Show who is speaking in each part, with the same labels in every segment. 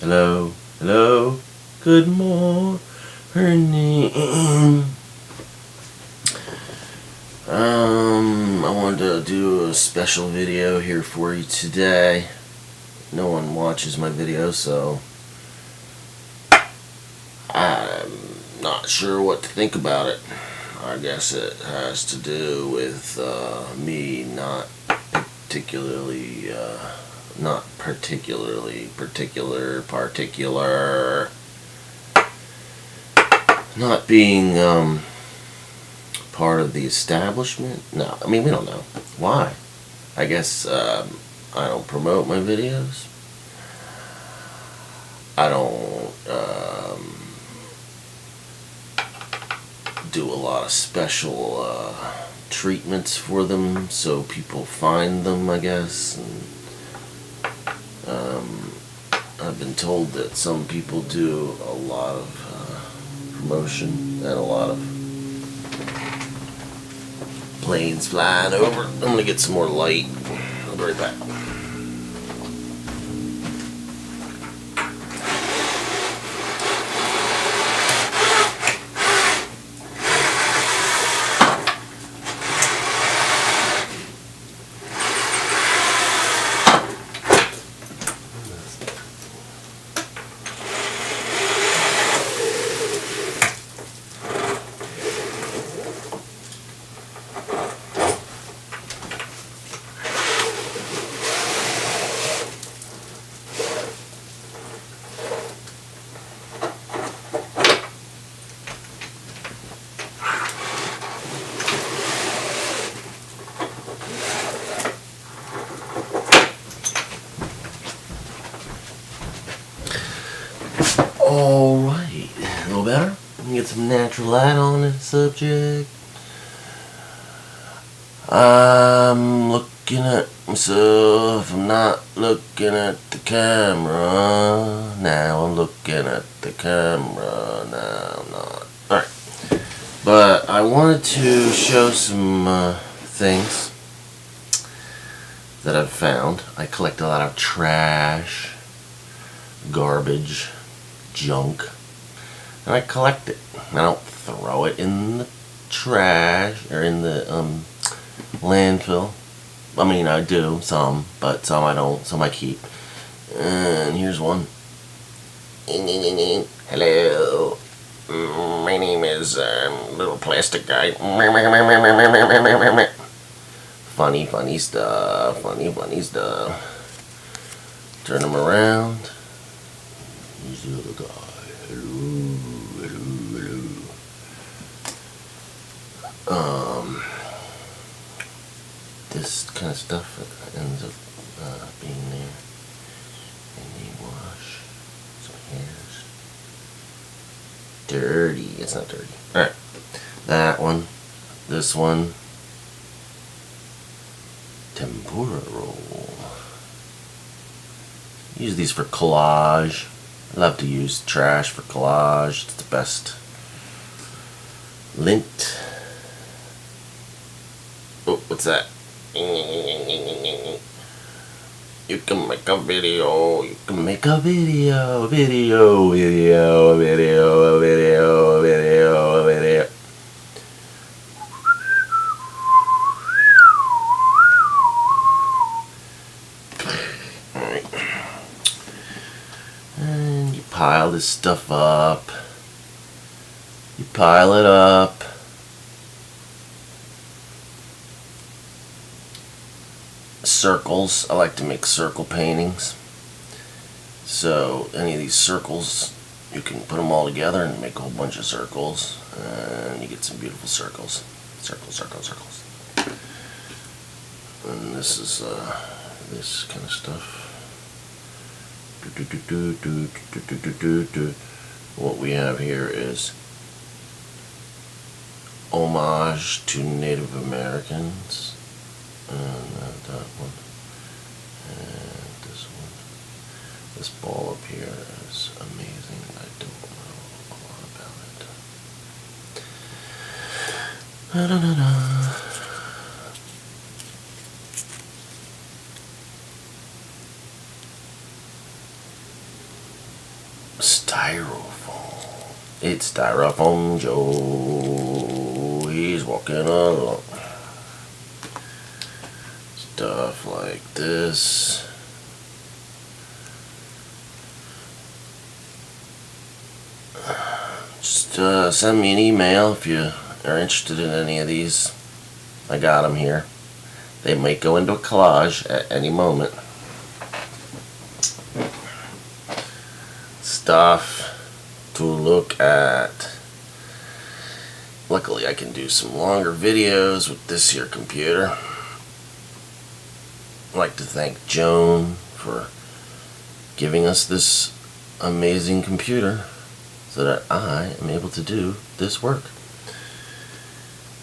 Speaker 1: Hello, hello, good morning. I wanted to do a special video here for you today. No one watches my videos, so I'm not sure what to think about it. I guess it has to do with me not not being part of the establishment. No, I mean, we don't know why. I guess I don't promote my videos. I don't do a lot of special treatments for them so people find them, I guess. And, I've been told that some people do a lot of promotion and a lot of planes flying over. I'm gonna get some more light. I'll be right back. Alright, a little better? Get some natural light on the subject. I'm looking at myself, I'm not looking at the camera. Now I'm looking at the camera, now I'm not. Alright, but I wanted to show some things that I've found. I collect a lot of trash, garbage, junk, and I collect it. I don't throw it in the trash or in the landfill. I mean, I do some, but some I don't. Some I keep. And here's one. Hello, my name is Little Plastic Guy. Funny stuff. Funny stuff. Turn them around. Here's the other guy. Hello. This kind of stuff ends up being there. And they wash some hairs. Dirty. It's not dirty. Alright. That one. This one. Tempura roll. Use these for collage. I love to use trash for collage. It's the best. Lint. Oh, what's that? You can make a video. You can make a video. Video. Alright. And you pile this stuff up. You pile it up. Circles. I like to make circle paintings. So any of these circles, you can put them all together and make a whole bunch of circles, and you get some beautiful circles. Circles. And this is this kind of stuff. What we have here is homage to Native Americans. And that one. And this one. This ball up here is amazing. I don't know a lot about it. Styrofoam. It's Styrofoam Joe. He's walking along. Stuff like this. Just send me an email if you are interested in any of these. I got them here. They might go into a collage at any moment. Stuff to look at. Luckily I can do some longer videos with this here computer. I'd like to thank Joan for giving us this amazing computer so that I am able to do this work.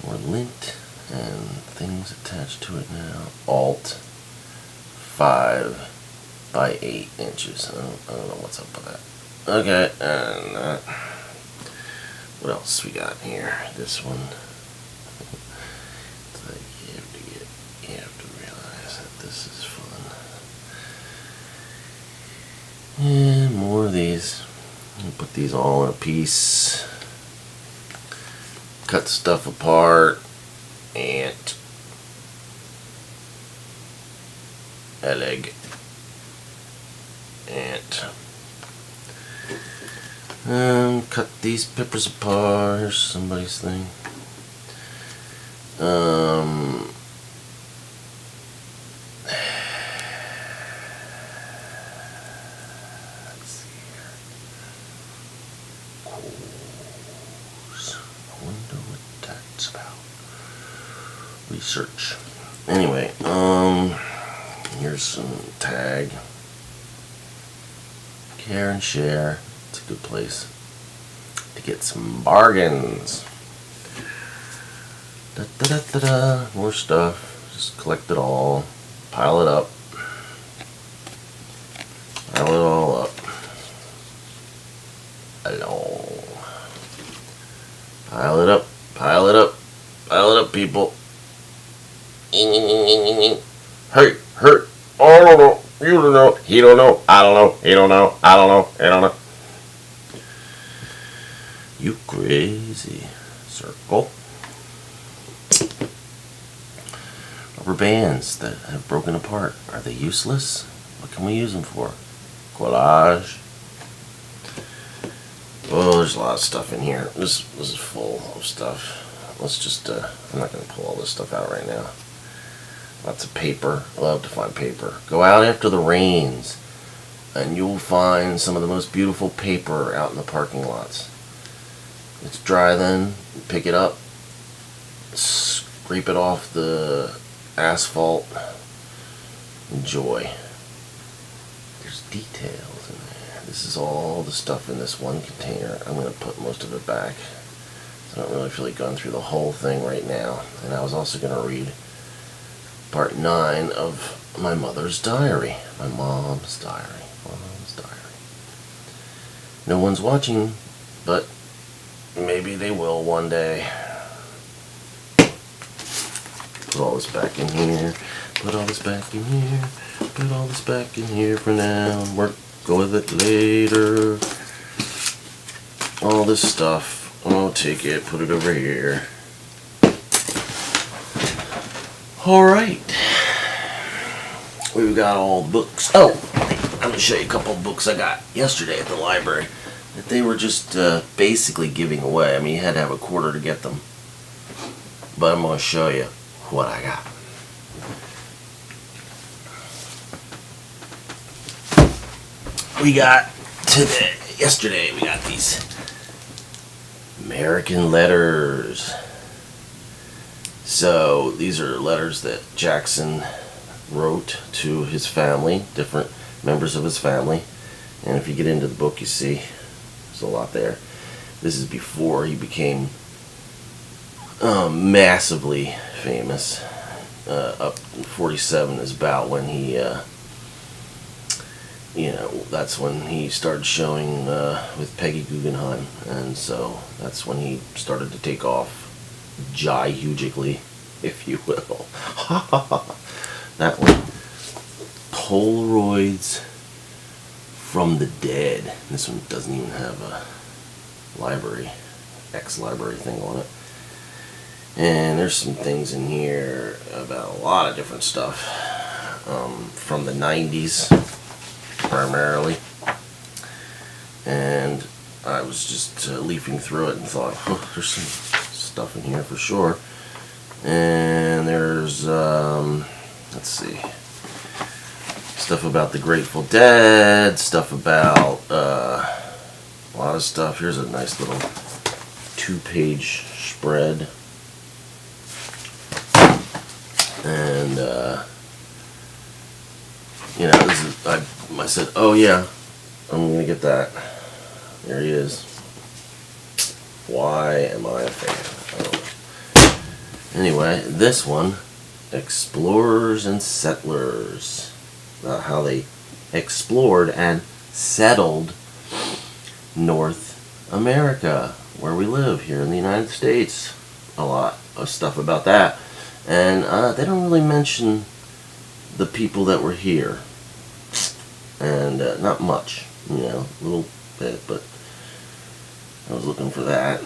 Speaker 1: More lint and things attached to it now. Alt 5 by 8 inches. I don't know what's up with that. Okay, and what else we got here? This one. It's like you have to realize that this is fun. And more of these. Put these all in a piece. Cut stuff apart. And a leg. And cut these peppers apart. Here's somebody's thing. Let's see here. Coals. I wonder what that's about. Research. Anyway, here's some tag. Care and share. It's a good place to get some bargains. Da, da, da, da, da. More stuff. Just collect it all. Pile it up. Pile it all up. Hello. Pile it up. Pile it up. Pile it up, people. Hey, hey. Oh, I don't know. You don't know. He don't know. I don't know. He don't know. I don't know. He don't know. You crazy. Circle. Rubber bands that have broken apart. Are they useless? What can we use them for? Collage. Oh, there's a lot of stuff in here. This is full of stuff. Let's just, I'm not going to pull all this stuff out right now. Lots of paper. I love to find paper. Go out after the rains and you'll find some of the most beautiful paper out in the parking lots. It's dry then. Pick it up. Scrape it off the asphalt. Enjoy. There's details in there. This is all the stuff in this one container. I'm going to put most of it back. So I don't really feel like going through the whole thing right now. And I was also going to read part 9 of my mother's diary. My mom's diary. Mom's diary. No one's watching, but maybe they will one day. Put all this back in here. Put all this back in here. Put all this back in here for now. Go with it later. All this stuff. I'll take it. Put it over here. Alright. We've got all the books. Oh, I'm going to show you a couple of books I got yesterday at the library that they were just basically giving away. I mean, you had to have a quarter to get them. But I'm going to show you what I got. We got yesterday we got these American letters. So these are letters that Jackson wrote to his family, different members of his family. And if you get into the book, you see there's a lot there. This is before he became massively famous. Up 47 is about when he, that's when he started showing with Peggy Guggenheim. And so that's when he started to take off hugely, if you will. That one. Polaroids from the dead. This one doesn't even have a library, ex-library thing on it. And there's some things in here about a lot of different stuff from the 90s primarily. And I was just leafing through it and thought, oh, there's some stuff in here for sure. And there's, let's see, stuff about the Grateful Dead, stuff about a lot of stuff. Here's a nice little 2-page spread. And, you know, this is, I said, oh yeah, I'm going to get that. There he is. Why am I a fan? I don't know. Anyway, this one, Explorers and Settlers. About how they explored and settled North America, where we live here in the United States. A lot of stuff about that. And they don't really mention the people that were here. And not much, you know, a little bit, but I was looking for that.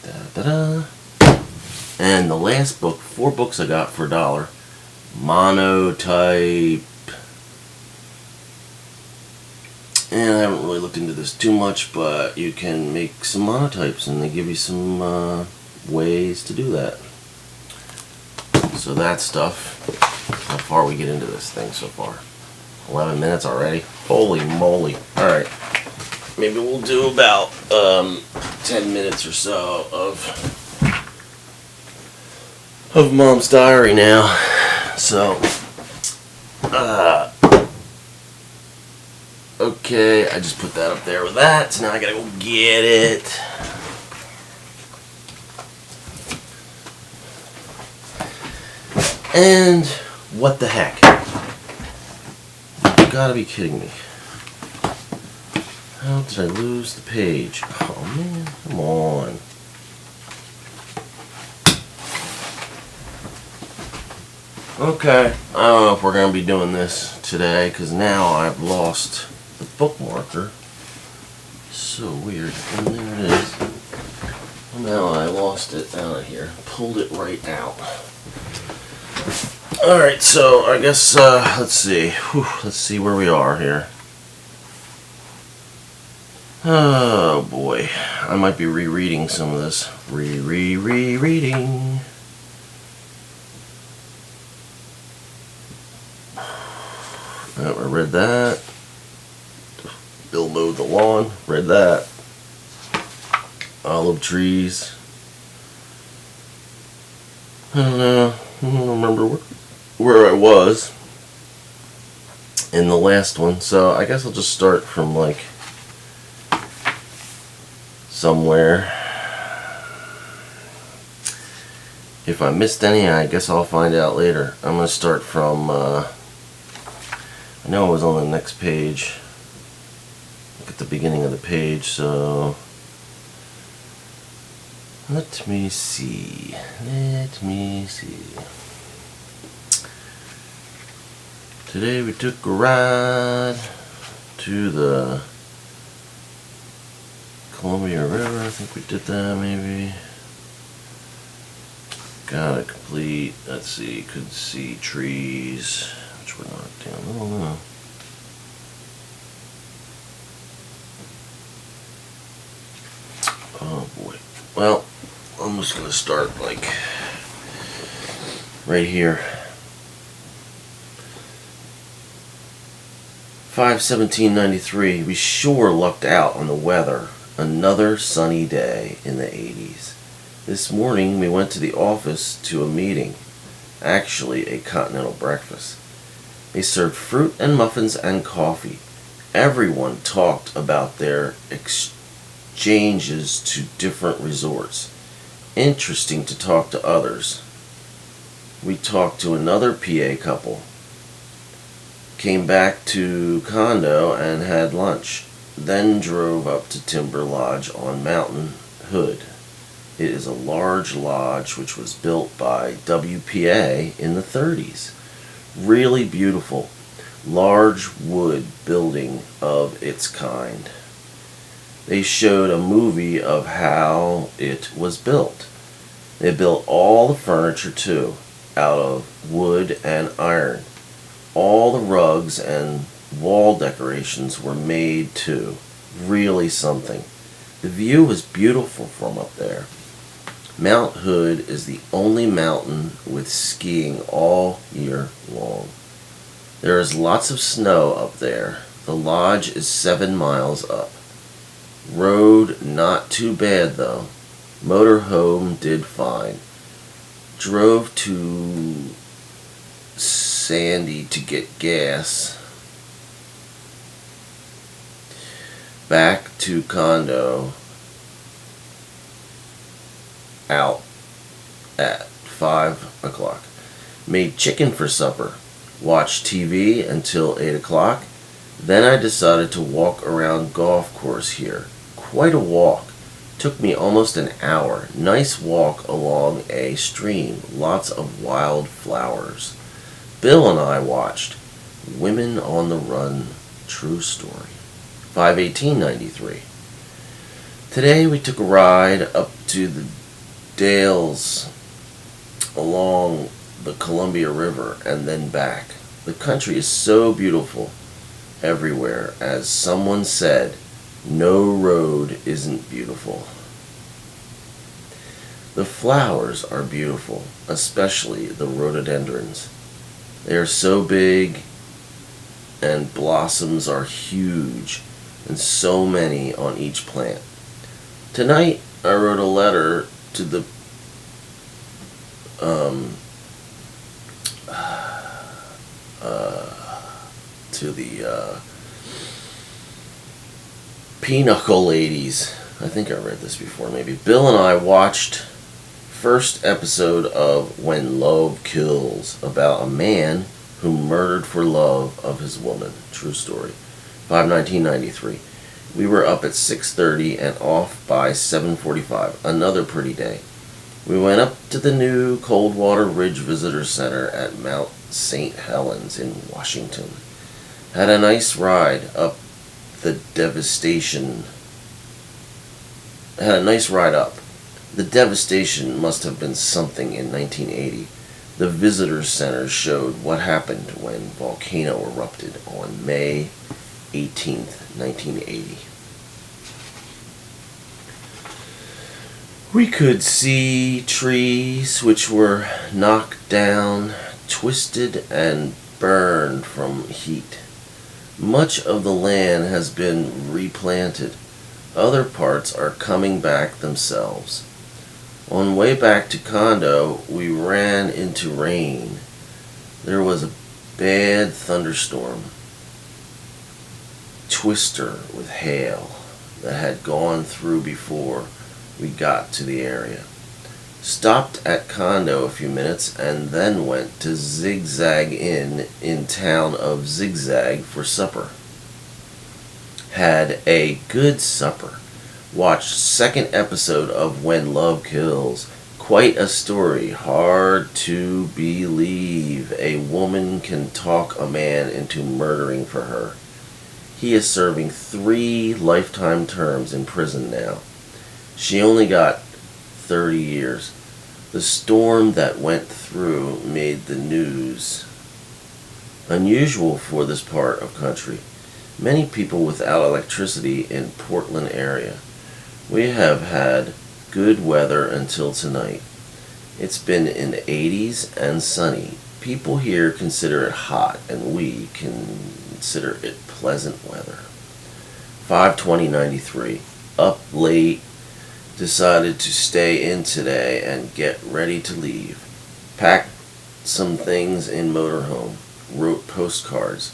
Speaker 1: Da-da-da. And the last book, 4 books I got for $1. Monotype. And I haven't really looked into this too much, but you can make some monotypes, and they give you some ways to do that. So that stuff. How far we get into this thing so far? 11 minutes already? Holy moly. Alright. Maybe we'll do about 10 minutes or so of Mom's diary now. So, okay, I just put that up there with that, so now I gotta go get it. And what the heck? You gotta be kidding me. How did I lose the page? Oh man, come on. Okay, I don't know if we're going to be doing this today, because now I've lost the bookmarker. So weird. And there it is. Now I lost it out of here. Pulled it right out. Alright, so I guess, let's see. Whew, let's see where we are here. Oh boy. I might be rereading some of this. Rereading. I read that. Bill mowed the lawn. Read that. Olive trees. I don't know. I don't remember where I was in the last one. So I guess I'll just start from like somewhere. If I missed any, I guess I'll find out later. I'm going to start from I know it was on the next page, like at the beginning of the page, so let me see. Today we took a ride to the Columbia River. I think we did that maybe. Got a complete, let's see, could see trees. We're not down. I don't know. Oh boy. Well, I'm just gonna start like right here. 5/17/93. We sure lucked out on the weather. Another sunny day in the 80s. This morning we went to the office to a meeting. Actually, a continental breakfast. They served fruit and muffins and coffee. Everyone talked about their exchanges to different resorts. Interesting to talk to others. We talked to another PA couple. Came back to condo and had lunch. Then drove up to Timber Lodge on Mountain Hood. It is a large lodge which was built by WPA in the 30s. Really beautiful. large wood building of its kind. They showed a movie of how it was built. They built all the furniture too, out of wood and iron. All the rugs and wall decorations were made too. Really something. The view was beautiful from up there. Mount Hood is the only mountain with skiing all year long. There is lots of snow up there. The lodge is 7 miles up. Road not too bad though. Motorhome did fine. Drove to Sandy to get gas. Back to condo out at 5 o'clock. Made chicken for supper. Watched TV until 8 o'clock. Then I decided to walk around golf course here. Quite a walk. Took me almost an hour. Nice walk along a stream. Lots of wild flowers. Bill and I watched Women on the Run, True Story. 5/18/93. Today we took a ride up to the Dales along the Columbia River and then back. The country is so beautiful everywhere. As someone said, no road isn't beautiful. The flowers are beautiful, especially the rhododendrons. They are so big and blossoms are huge and so many on each plant. Tonight I wrote a letter to the Pinochle ladies. I think I read this before maybe. Bill and I watched first episode of When Love Kills, about a man who murdered for love of his woman. True story. 5/19/93. We were up at 6:30 and off by 7:45. Another pretty day. We went up to the new Coldwater Ridge Visitor Center at Mount St. Helens in Washington. Had a nice ride up the devastation. Had a nice ride up. The devastation must have been something in 1980. The Visitor Center showed what happened when volcano erupted on May 18th, 1980. We could see trees which were knocked down, twisted, and burned from heat. Much of the land has been replanted. Other parts are coming back themselves. On way back to condo, we ran into rain. There was a bad thunderstorm. Twister with hail that had gone through before we got to the area. Stopped at condo a few minutes and then went to Zigzag Inn in town of Zigzag for supper. Had a good supper. Watched second episode of When Love Kills. Quite a story. Hard to believe a woman can talk a man into murdering for her. He is serving 3 lifetime terms in prison now. She only got 30 years. The storm that went through made the news. Unusual for this part of country. Many people without electricity in Portland area. We have had good weather until tonight. It's been in the 80s and sunny. People here consider it hot and we consider it pleasant weather. 5/20/93. Up late. Decided to stay in today and get ready to leave. Packed some things in motorhome. Wrote postcards.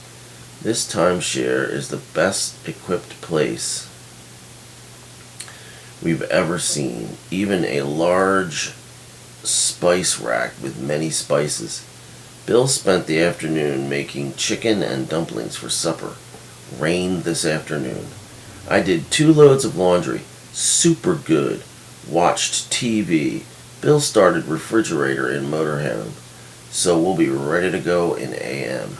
Speaker 1: This timeshare is the best equipped place we've ever seen. Even a large spice rack with many spices. Bill spent the afternoon making chicken and dumplings for supper. Rained this afternoon. I did 2 loads of laundry. Super good. Watched TV. Bill started refrigerator in motorhome, so we'll be ready to go in AM.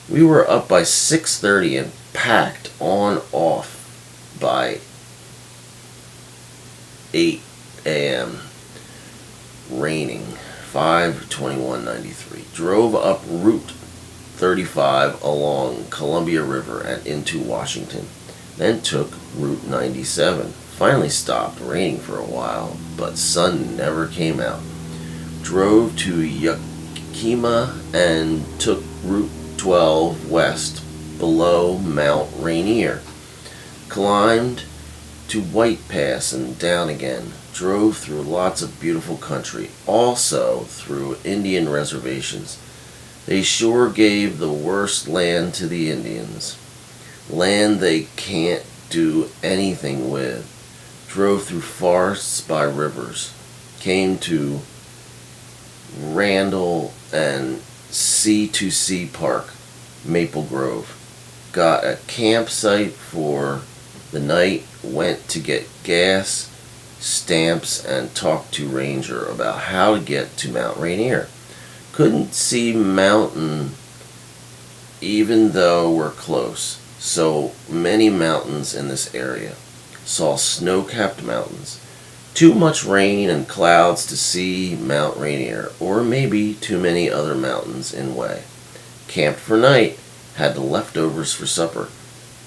Speaker 1: We were up by 6:30 and packed on off by 8 a.m. Raining. 5/21/93. Drove up Route 35 along Columbia River and into Washington. Then took Route 97. Finally stopped raining for a while, but sun never came out. Drove to Yakima and took Route 12 west below Mount Rainier. Climbed to White Pass and down again. Drove through lots of beautiful country, also through Indian reservations. They sure gave the worst land to the Indians. Land they can't do anything with. Drove through forests by rivers. Came to Randall and C2C Park, Maple Grove. Got a campsite for the night. Went to get gas, stamps, and talked to Ranger about how to get to Mount Rainier. Couldn't see mountain even though we're close. So many mountains in this area. Saw snow-capped mountains. Too much rain and clouds to see Mount Rainier, or maybe too many other mountains in way. Camped for night. Had the leftovers for supper.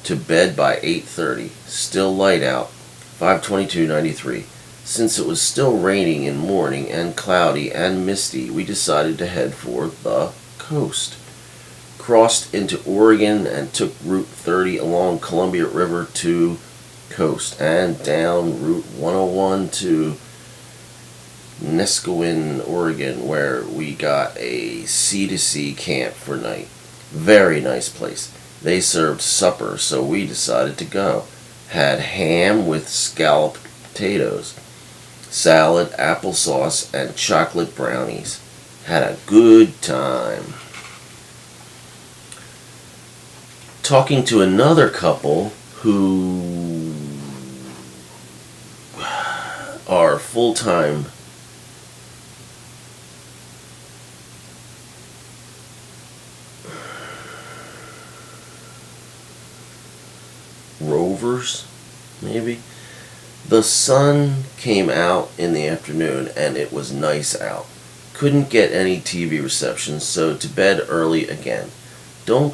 Speaker 1: To bed by 8:30. Still light out. 5/22/93. Since it was still raining in morning and cloudy and misty, we decided to head for the coast. Crossed into Oregon and took Route 30 along Columbia River to coast and down Route 101 to Neskowin, Oregon, where we got a C2C camp for night. Very nice place. They served supper, so we decided to go. Had ham with scalloped potatoes, salad, applesauce, and chocolate brownies. Had a good time. Talking to another couple who are full-time rovers, maybe. The sun came out in the afternoon and it was nice out. Couldn't get any TV reception, so to bed early again. Doesn't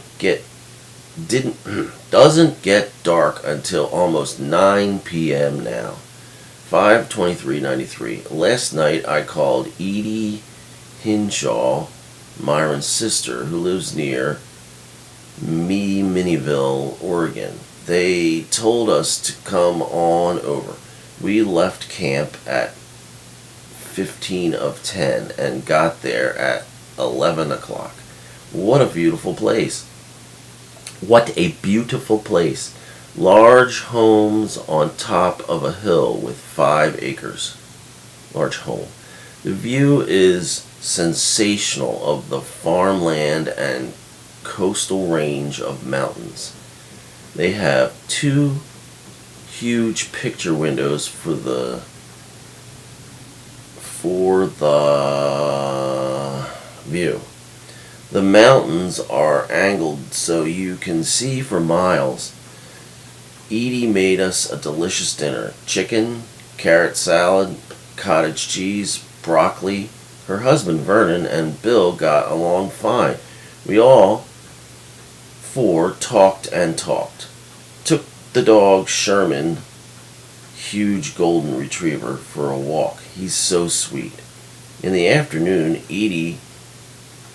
Speaker 1: get dark until almost 9 p.m. now. 5/23/93. Last night I called Edie Hinshaw, Myron's sister, who lives near Miniville, Oregon. They told us to come on over. We left camp at 15:10 and got there at 11 o'clock. What a beautiful place. What a beautiful place. Large homes on top of a hill with 5 acres. Large home. The view is sensational of the farmland and coastal range of mountains. They have 2 huge picture windows for the view. The mountains are angled so you can see for miles. Edie made us a delicious dinner. Chicken, carrot salad, cottage cheese, broccoli. Her husband Vernon and Bill got along fine. We all 4 talked and talked. Took the dog Sherman, huge golden retriever, for a walk. He's so sweet. In the afternoon, Edie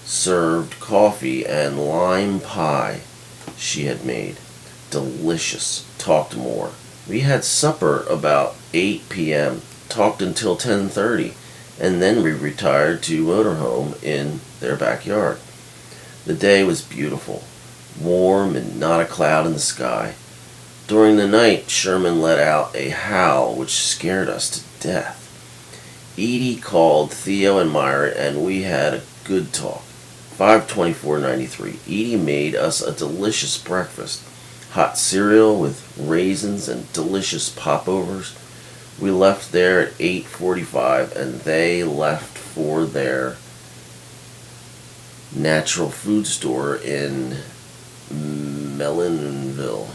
Speaker 1: served coffee and lime pie she had made. Delicious. Talked more. We had supper about 8 p.m. Talked until 10:30, and then we retired to motorhome in their backyard. The day was beautiful, warm and not a cloud in the sky. During the night, Sherman let out a howl which scared us to death. Edie called Theo and Myra, and we had a good talk. 5/24/93. Edie made us a delicious breakfast. Hot cereal with raisins and delicious popovers. We left there at 8:45, and they left for their natural food store in Melonville.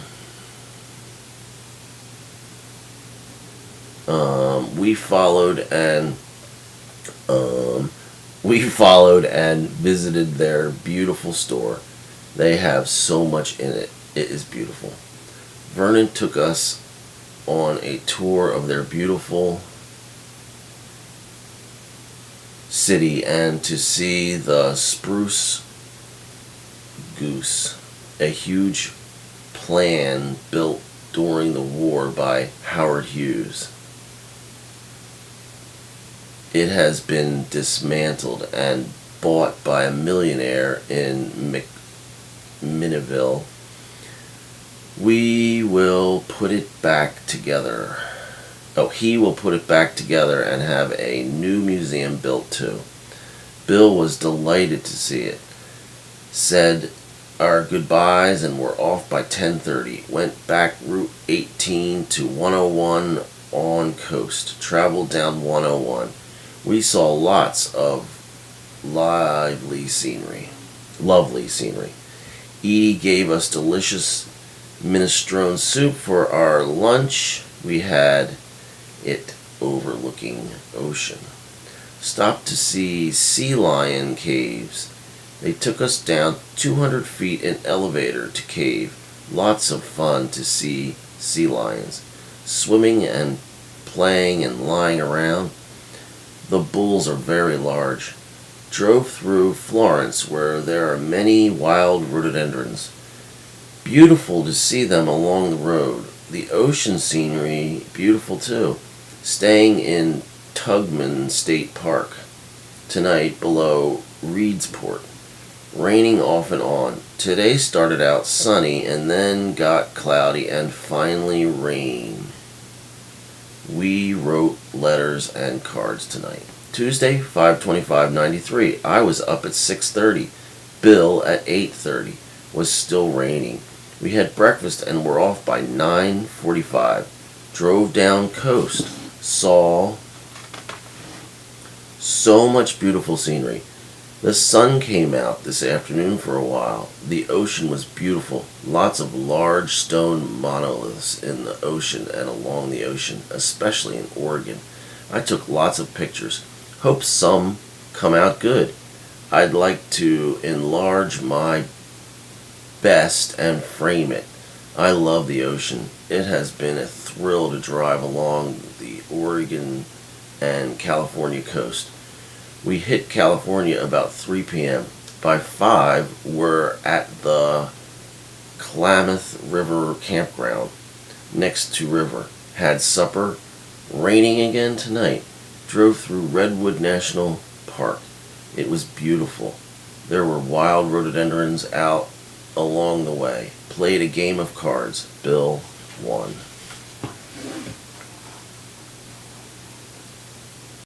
Speaker 1: We followed and visited their beautiful store. They have so much in it. It is beautiful. Vernon took us on a tour of their beautiful city and to see the Spruce Goose, a huge plan built during the war by Howard Hughes. It has been dismantled and bought by a millionaire in Miniville. We will put it back together. Oh, he will put it back together and have a new museum built too. Bill was delighted to see it. Said our goodbyes and were off by 10:30. Went back Route 18 to 101 on coast. Traveled down 101. We saw lots of lovely scenery. Edie gave us delicious minestrone soup for our lunch. We had it overlooking ocean. Stopped to see sea lion caves. They took us down 200 feet in elevator to cave. Lots of fun to see sea lions. Swimming and playing and lying around. The bulls are very large. Drove through Florence where there are many wild rhododendrons. Beautiful to see them along the road. The ocean scenery, beautiful too. Staying in Tugman State Park tonight below Reedsport. Raining off and on. Today started out sunny and then got cloudy and finally rain. We wrote letters and cards tonight. Tuesday, 5/25/93. I was up at 6:30. Bill at 8:30. Was still raining. We had breakfast and were off by 9:45. Drove down coast. Saw so much beautiful scenery. The sun came out this afternoon for a while. The ocean was beautiful. Lots of large stone monoliths in the ocean and along the ocean, especially in Oregon. I took lots of pictures. Hope some come out good. I'd like to enlarge my best and frame it. I love the ocean. It has been a thrill to drive along the Oregon and California coast. We hit California about 3 p.m. By 5, we're at the Klamath River campground next to river. Had supper. Raining again tonight. Drove through Redwood National Park. It was beautiful. There were wild rhododendrons out along the way. Played a game of cards. Bill won.